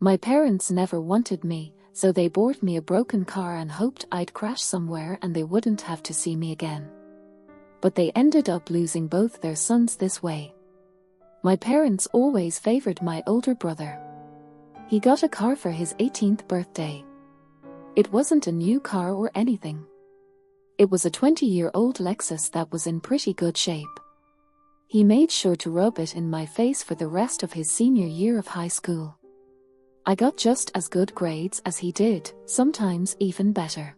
My parents never wanted me, so they bought me a broken car and hoped I'd crash somewhere and they wouldn't have to see me again. But they ended up losing both their sons this way. My parents always favored my older brother. He got a car for his 18th birthday. It wasn't a new car or anything. It was a 20-year-old Lexus that was in pretty good shape. He made sure to rub it in my face for the rest of his senior year of high school. I got just as good grades as he did, sometimes even better.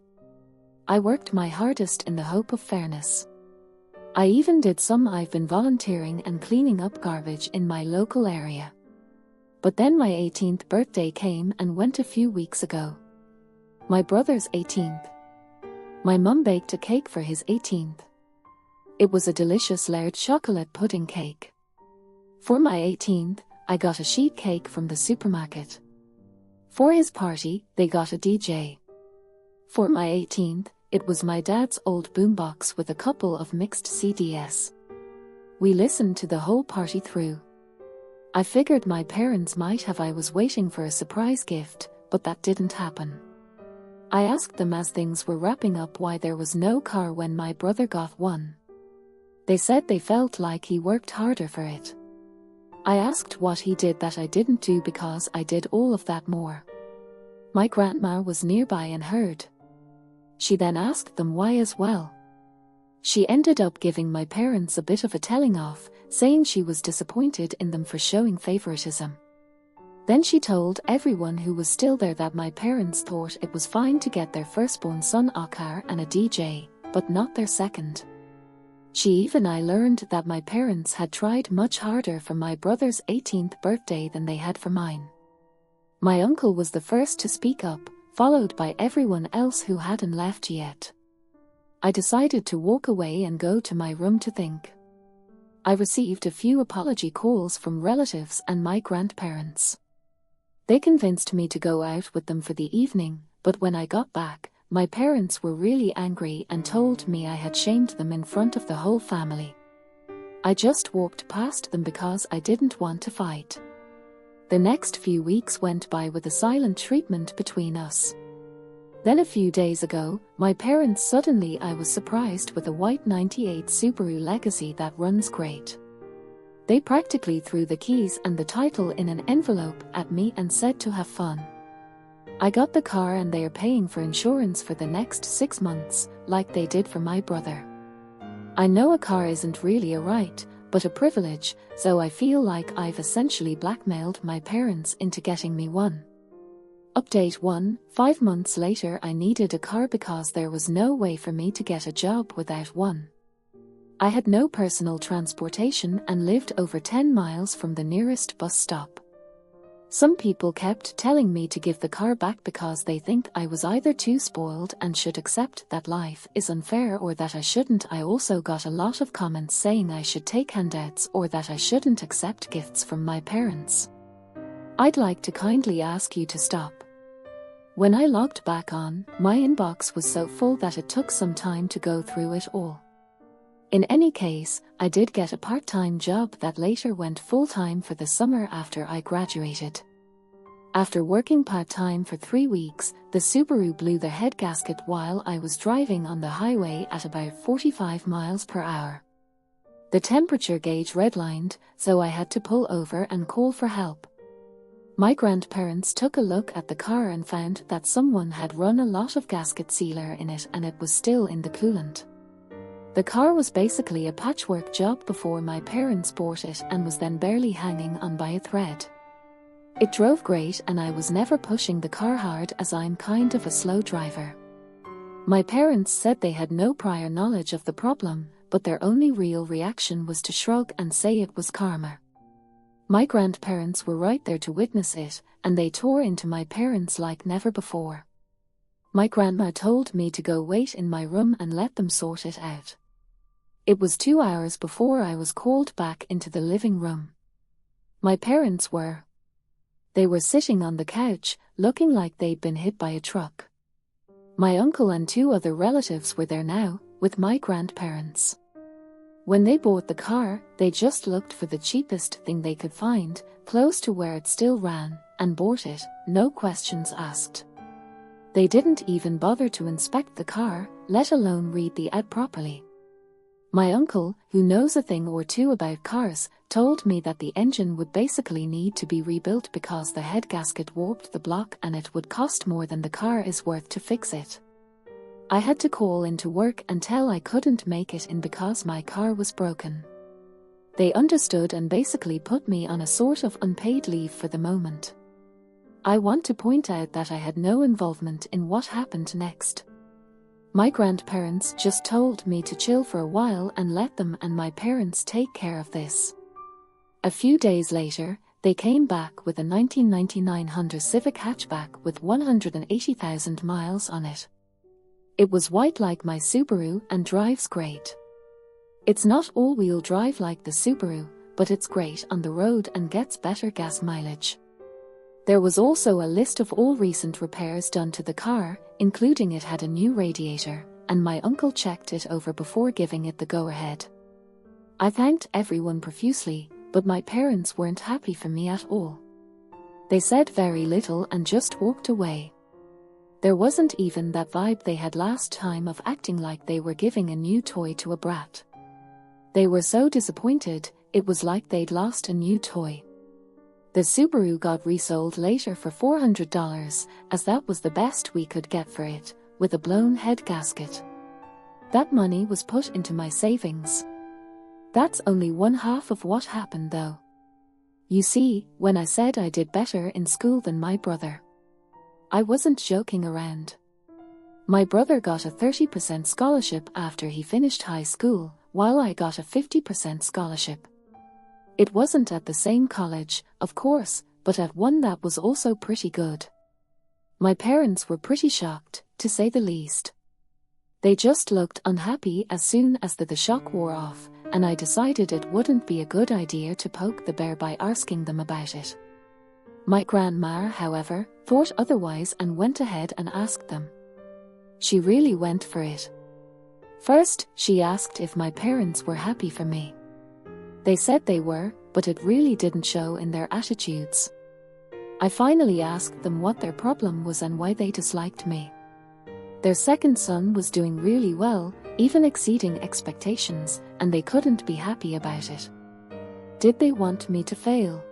I worked my hardest in the hope of fairness. I even did some. I've been volunteering and cleaning up garbage in my local area. But then my 18th birthday came and went a few weeks ago. My brother's 18th. My mum baked a cake for his 18th. It was a delicious layered chocolate pudding cake. For my 18th, I got a sheet cake from the supermarket. For his party, they got a DJ. For my 18th, it was my dad's old boombox with a couple of mixed CDs. We listened to the whole party through. I figured my parents might have. I was waiting for a surprise gift, but that didn't happen. I asked them as things were wrapping up why there was no car when my brother got one. They said they felt like he worked harder for it. I asked what he did that I didn't do because I did all of that more. My grandma was nearby and heard. She then asked them why as well. She ended up giving my parents a bit of a telling off, saying she was disappointed in them for showing favoritism. Then she told everyone who was still there that my parents thought it was fine to get their firstborn son a car and a DJ, but not their second. I learned that my parents had tried much harder for my brother's 18th birthday than they had for mine. My uncle was the first to speak up, followed by everyone else who hadn't left yet. I decided to walk away and go to my room to think. I received a few apology calls from relatives and my grandparents. They convinced me to go out with them for the evening, but when I got back, my parents were really angry and told me I had shamed them in front of the whole family. I just walked past them because I didn't want to fight. The next few weeks went by with a silent treatment between us. Then a few days ago, my parents suddenly I was surprised with a white 98 Subaru Legacy that runs great. They practically threw the keys and the title in an envelope at me and said to have fun. I got the car and they are paying for insurance for the next 6 months, like they did for my brother. I know a car isn't really a right, but a privilege, so I feel like I've essentially blackmailed my parents into getting me one. Update 1: 5 months later I needed a car because there was no way for me to get a job without one. I had no personal transportation and lived over 10 miles from the nearest bus stop. Some people kept telling me to give the car back because they think I was either too spoiled and should accept that life is unfair or that I shouldn't. I also got a lot of comments saying I should take handouts or that I shouldn't accept gifts from my parents. I'd like to kindly ask you to stop. When I logged back on, my inbox was so full that it took some time to go through it all. In any case, I did get a part-time job that later went full-time for the summer after I graduated. After working part-time for 3 weeks, the Subaru blew the head gasket while I was driving on the highway at about 45 miles per hour. The temperature gauge redlined, so I had to pull over and call for help. My grandparents took a look at the car and found that someone had run a lot of gasket sealer in it and it was still in the coolant. The car was basically a patchwork job before my parents bought it and was then barely hanging on by a thread. It drove great and I was never pushing the car hard as I'm kind of a slow driver. My parents said they had no prior knowledge of the problem, but their only real reaction was to shrug and say it was karma. My grandparents were right there to witness it, and they tore into my parents like never before. My grandma told me to go wait in my room and let them sort it out. It was 2 hours before I was called back into the living room. My parents were. They were sitting on the couch, looking like they'd been hit by a truck. My uncle and 2 other relatives were there now, with my grandparents. When they bought the car, they just looked for the cheapest thing they could find, close to where it still ran, and bought it, no questions asked. They didn't even bother to inspect the car, let alone read the ad properly. My uncle, who knows a thing or two about cars, told me that the engine would basically need to be rebuilt because the head gasket warped the block and it would cost more than the car is worth to fix it. I had to call into work and tell I couldn't make it in because my car was broken. They understood and basically put me on a sort of unpaid leave for the moment. I want to point out that I had no involvement in what happened next. My grandparents just told me to chill for a while and let them and my parents take care of this. A few days later, they came back with a 1999 Honda Civic hatchback with 180,000 miles on it. It was white like my Subaru and drives great. It's not all-wheel drive like the Subaru, but it's great on the road and gets better gas mileage. There was also a list of all recent repairs done to the car, including it had a new radiator, and my uncle checked it over before giving it the go-ahead. I thanked everyone profusely, but my parents weren't happy for me at all. They said very little and just walked away. There wasn't even that vibe they had last time of acting like they were giving a new toy to a brat. They were so disappointed, it was like they'd lost a new toy. The Subaru got resold later for $400, as that was the best we could get for it, with a blown head gasket. That money was put into my savings. That's only one half of what happened though. You see, when I said I did better in school than my brother, I wasn't joking around. My brother got a 30% scholarship after he finished high school, while I got a 50% scholarship. It wasn't at the same college, of course, but at one that was also pretty good. My parents were pretty shocked, to say the least. They just looked unhappy as soon as the shock wore off, and I decided it wouldn't be a good idea to poke the bear by asking them about it. My grandma, however, thought otherwise and went ahead and asked them. She really went for it. First, she asked if my parents were happy for me. They said they were, but it really didn't show in their attitudes. I finally asked them what their problem was and why they disliked me. Their second son was doing really well, even exceeding expectations, and they couldn't be happy about it. Did they want me to fail?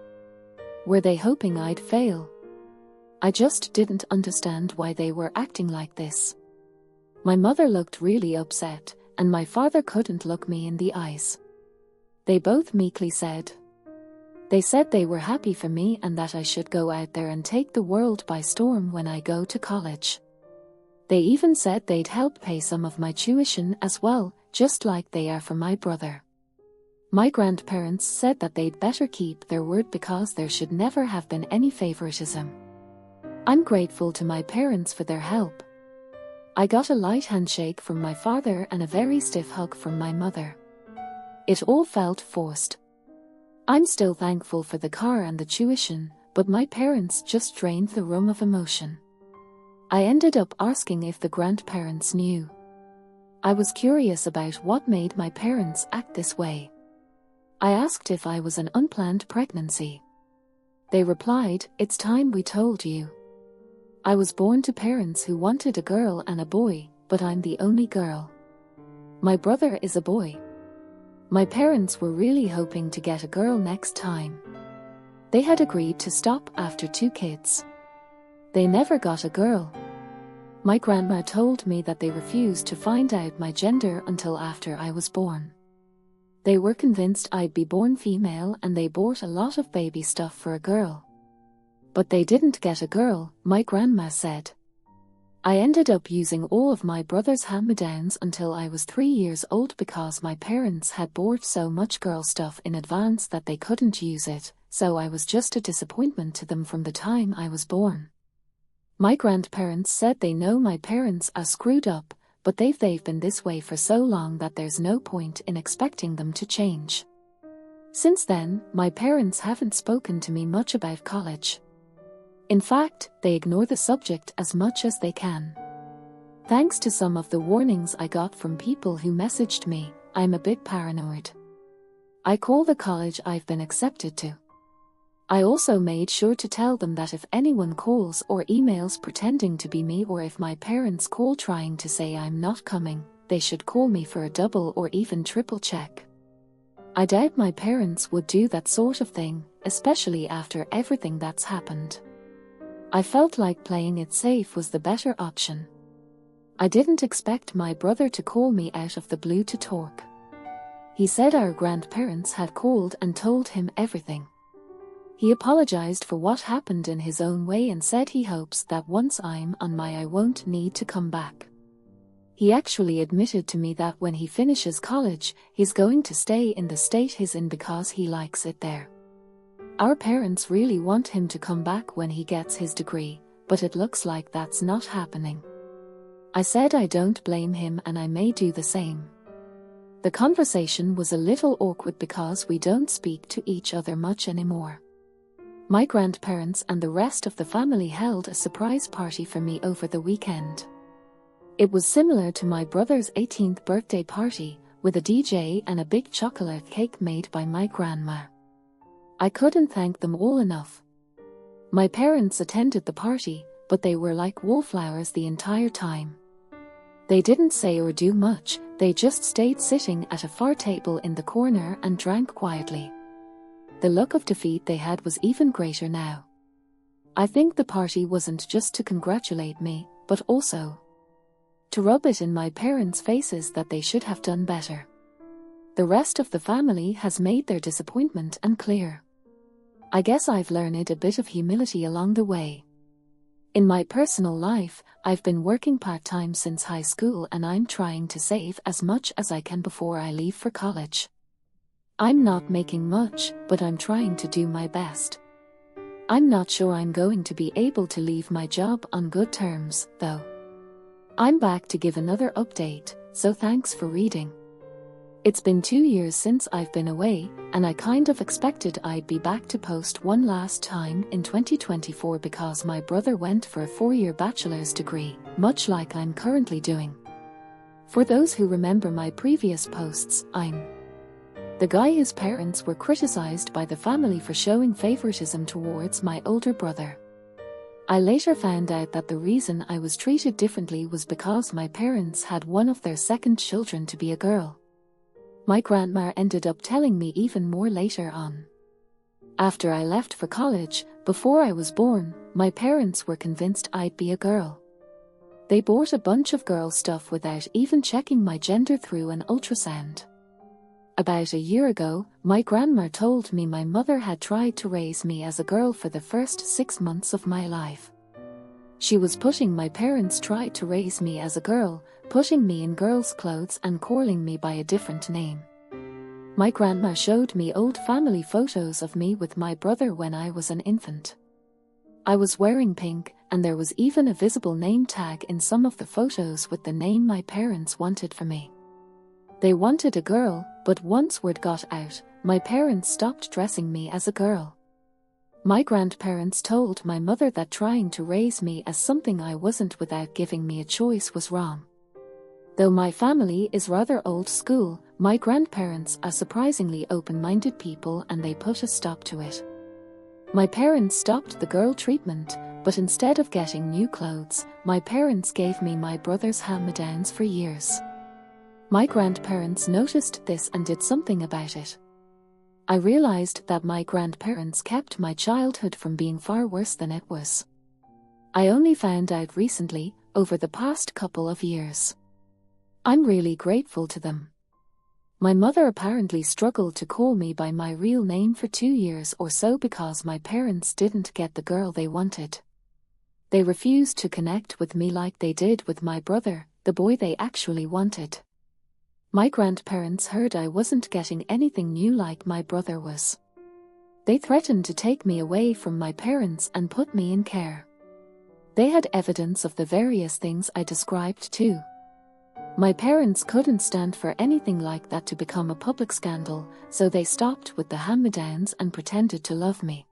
Were they hoping I'd fail? I just didn't understand why they were acting like this. My mother looked really upset, and my father couldn't look me in the eyes. They both meekly said. They said they were happy for me and that I should go out there and take the world by storm when I go to college. They even said they'd help pay some of my tuition as well, just like they are for my brother. My grandparents said that they'd better keep their word because there should never have been any favoritism. I'm grateful to my parents for their help. I got a light handshake from my father and a very stiff hug from my mother. It all felt forced. I'm still thankful for the car and the tuition, but my parents just drained the room of emotion. I ended up asking if the grandparents knew. I was curious about what made my parents act this way. I asked if I was an unplanned pregnancy. They replied, "It's time we told you. I was born to parents who wanted a girl and a boy, but I'm the only girl. My brother is a boy. My parents were really hoping to get a girl next time. They had agreed to stop after 2 kids. They never got a girl. My grandma told me that they refused to find out my gender until after I was born. They were convinced I'd be born female and they bought a lot of baby stuff for a girl. But they didn't get a girl," my grandma said. I ended up using all of my brother's hand-me-downs until I was 3 years old because my parents had bought so much girl stuff in advance that they couldn't use it, so I was just a disappointment to them from the time I was born. My grandparents said they know my parents are screwed up, but they've been this way for so long that there's no point in expecting them to change. Since then, my parents haven't spoken to me much about college. In fact, they ignore the subject as much as they can. Thanks to some of the warnings I got from people who messaged me, I'm a bit paranoid. I call the college I've been accepted to I also made sure to tell them that if anyone calls or emails pretending to be me, or if my parents call trying to say I'm not coming, they should call me for a double or even triple check. I doubt my parents would do that sort of thing, especially after everything that's happened. I felt like playing it safe was the better option. I didn't expect my brother to call me out of the blue to talk. He said our grandparents had called and told him everything. He apologized for what happened in his own way and said he hopes that once I'm on my I won't need to come back. He actually admitted to me that when he finishes college, he's going to stay in the state he's in because he likes it there. Our parents really want him to come back when he gets his degree, but it looks like that's not happening. I said I don't blame him and I may do the same. The conversation was a little awkward because we don't speak to each other much anymore. My grandparents and the rest of the family held a surprise party for me over the weekend. It was similar to my brother's 18th birthday party, with a DJ and a big chocolate cake made by my grandma. I couldn't thank them all enough. My parents attended the party, but they were like wallflowers the entire time. They didn't say or do much, they just stayed sitting at a far table in the corner and drank quietly. The look of defeat they had was even greater now. I think the party wasn't just to congratulate me, but also to rub it in my parents' faces that they should have done better. The rest of the family has made their disappointment clear. I guess I've learned a bit of humility along the way. In my personal life, I've been working part-time since high school and I'm trying to save as much as I can before I leave for college. I'm not making much, but I'm trying to do my best. I'm not sure I'm going to be able to leave my job on good terms, though. I'm back to give another update, so thanks for reading. It's been 2 years since I've been away, and I kind of expected I'd be back to post one last time in 2024 because my brother went for a 4-year bachelor's degree, much like I'm currently doing. For those who remember my previous posts, I'm the guy whose parents were criticized by the family for showing favoritism towards my older brother. I later found out that the reason I was treated differently was because my parents had one of their second children to be a girl. My grandma ended up telling me even more later on. After I left for college, before I was born, my parents were convinced I'd be a girl. They bought a bunch of girl stuff without even checking my gender through an ultrasound. About a year ago, my grandma told me my mother had tried to raise me as a girl for the first 6 months of my life. She was putting my parents tried to raise me as a girl, putting me in girls' clothes and calling me by a different name. My grandma showed me old family photos of me with my brother when I was an infant. I was wearing pink, and there was even a visible name tag in some of the photos with the name my parents wanted for me. They wanted a girl, but once word got out, my parents stopped dressing me as a girl. My grandparents told my mother that trying to raise me as something I wasn't without giving me a choice was wrong. Though my family is rather old school, my grandparents are surprisingly open-minded people and they put a stop to it. My parents stopped the girl treatment, but instead of getting new clothes, my parents gave me my brother's hand-me-downs for years. My grandparents noticed this and did something about it. I realized that my grandparents kept my childhood from being far worse than it was. I only found out recently, over the past couple of years. I'm really grateful to them. My mother apparently struggled to call me by my real name for 2 years or so because my parents didn't get the girl they wanted. They refused to connect with me like they did with my brother, the boy they actually wanted. My grandparents heard I wasn't getting anything new like my brother was. They threatened to take me away from my parents and put me in care. They had evidence of the various things I described too. My parents couldn't stand for anything like that to become a public scandal, so they stopped with the hand-me-downs and pretended to love me.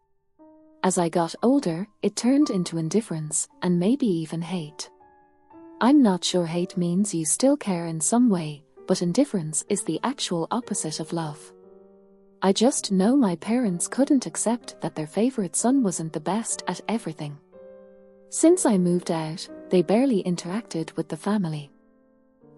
As I got older, it turned into indifference, and maybe even hate. I'm not sure hate means you still care in some way, but indifference is the actual opposite of love. I just know my parents couldn't accept that their favorite son wasn't the best at everything. Since I moved out, they barely interacted with the family.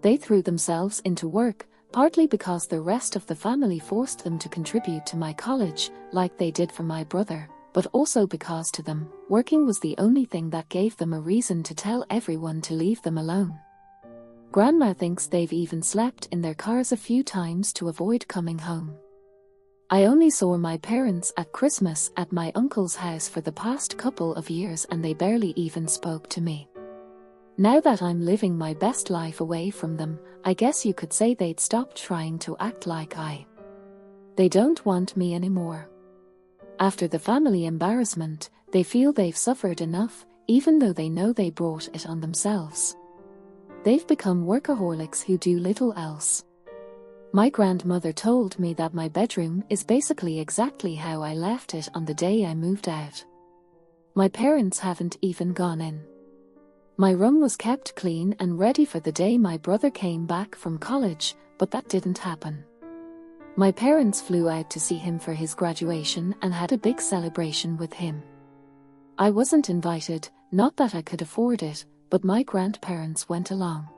They threw themselves into work, partly because the rest of the family forced them to contribute to my college, like they did for my brother, but also because to them, working was the only thing that gave them a reason to tell everyone to leave them alone. Grandma thinks they've even slept in their cars a few times to avoid coming home. I only saw my parents at Christmas at my uncle's house for the past couple of years, and they barely even spoke to me. Now that I'm living my best life away from them, I guess you could say they'd stopped trying to act like they don't want me anymore. After the family embarrassment, they feel they've suffered enough, even though they know they brought it on themselves. They've become workaholics who do little else. My grandmother told me that my bedroom is basically exactly how I left it on the day I moved out. My parents haven't even gone in. My room was kept clean and ready for the day my brother came back from college, but that didn't happen. My parents flew out to see him for his graduation and had a big celebration with him. I wasn't invited, not that I could afford it, but my grandparents went along.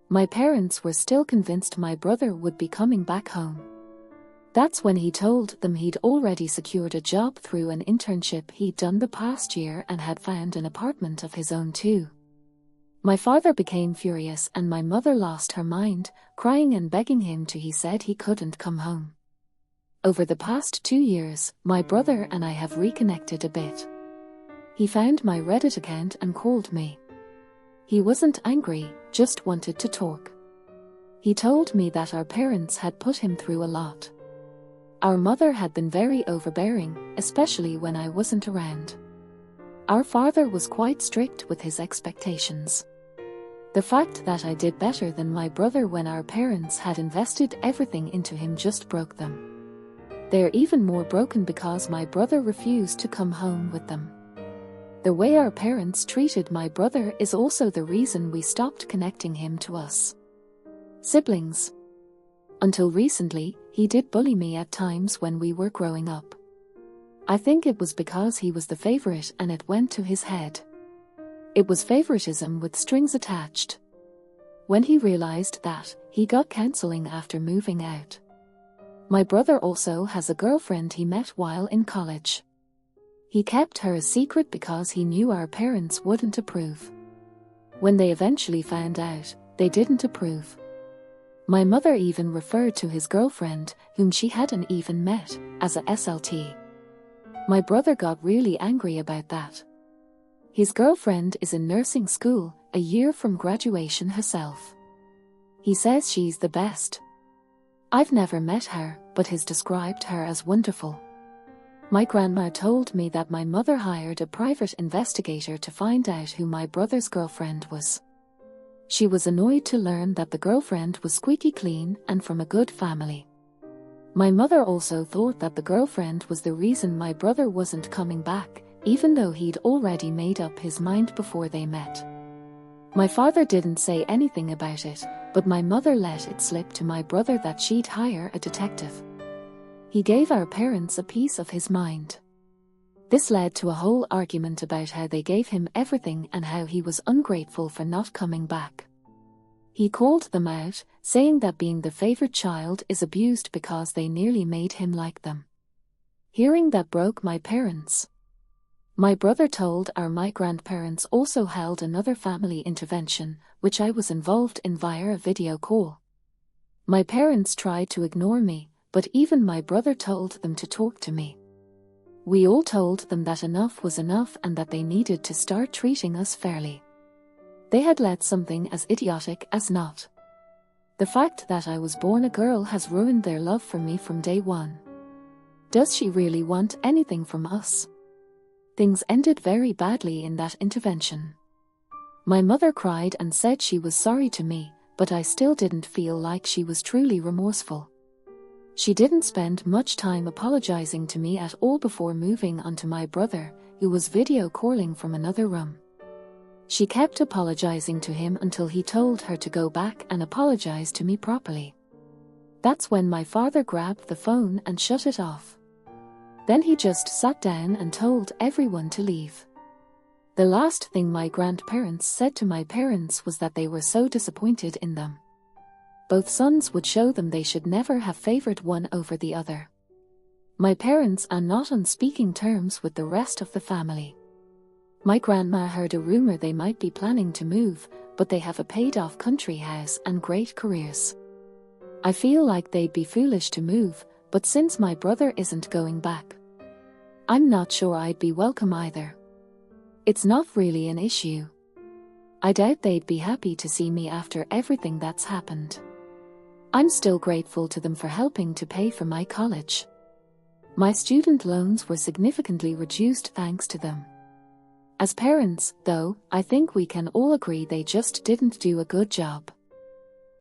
My parents were still convinced my brother would be coming back home. That's when he told them he'd already secured a job through an internship he'd done the past year and had found an apartment of his own too. My father became furious and my mother lost her mind, crying and begging him to. He said he couldn't come home. Over the past 2 years, my brother and I have reconnected a bit. He found my Reddit account and called me. He wasn't angry, just wanted to talk. He told me that our parents had put him through a lot. Our mother had been very overbearing, especially when I wasn't around. Our father was quite strict with his expectations. The fact that I did better than my brother when our parents had invested everything into him just broke them. They're even more broken because my brother refused to come home with them. The way our parents treated my brother is also the reason we stopped connecting him to us siblings. Until recently, he did bully me at times when we were growing up. I think it was because he was the favorite and it went to his head. It was favoritism with strings attached. When he realized that, he got counseling after moving out. My brother also has a girlfriend he met while in college. He kept her a secret because he knew our parents wouldn't approve. When they eventually found out, they didn't approve. My mother even referred to his girlfriend, whom she hadn't even met, as a SLT. My brother got really angry about that. His girlfriend is in nursing school, a year from graduation herself. He says she's the best. I've never met her, but has described her as wonderful. My grandma told me that my mother hired a private investigator to find out who my brother's girlfriend was. She was annoyed to learn that the girlfriend was squeaky clean and from a good family. My mother also thought that the girlfriend was the reason my brother wasn't coming back, even though he'd already made up his mind before they met. My father didn't say anything about it, but my mother let it slip to my brother that she'd hire a detective. He gave our parents a piece of his mind. This led to a whole argument about how they gave him everything and how he was ungrateful for not coming back. He called them out, saying that being the favorite child is abused because they nearly made him like them. Hearing that broke my parents. My brother told my grandparents also held another family intervention, which I was involved in via a video call. My parents tried to ignore me, but even my brother told them to talk to me. We all told them that enough was enough and that they needed to start treating us fairly. They had let something as idiotic as not. The fact that I was born a girl has ruined their love for me from day one. Does she really want anything from us? Things ended very badly in that intervention. My mother cried and said she was sorry to me, but I still didn't feel like she was truly remorseful. She didn't spend much time apologizing to me at all before moving on to my brother, who was video calling from another room. She kept apologizing to him until he told her to go back and apologize to me properly. That's when my father grabbed the phone and shut it off. Then he just sat down and told everyone to leave. The last thing my grandparents said to my parents was that they were so disappointed in them. Both sons would show them they should never have favored one over the other. My parents are not on speaking terms with the rest of the family. My grandma heard a rumor they might be planning to move, but they have a paid-off country house and great careers. I feel like they'd be foolish to move, but since my brother isn't going back, I'm not sure I'd be welcome either. It's not really an issue. I doubt they'd be happy to see me after everything that's happened. I'm still grateful to them for helping to pay for my college. My student loans were significantly reduced thanks to them. As parents, though, I think we can all agree they just didn't do a good job.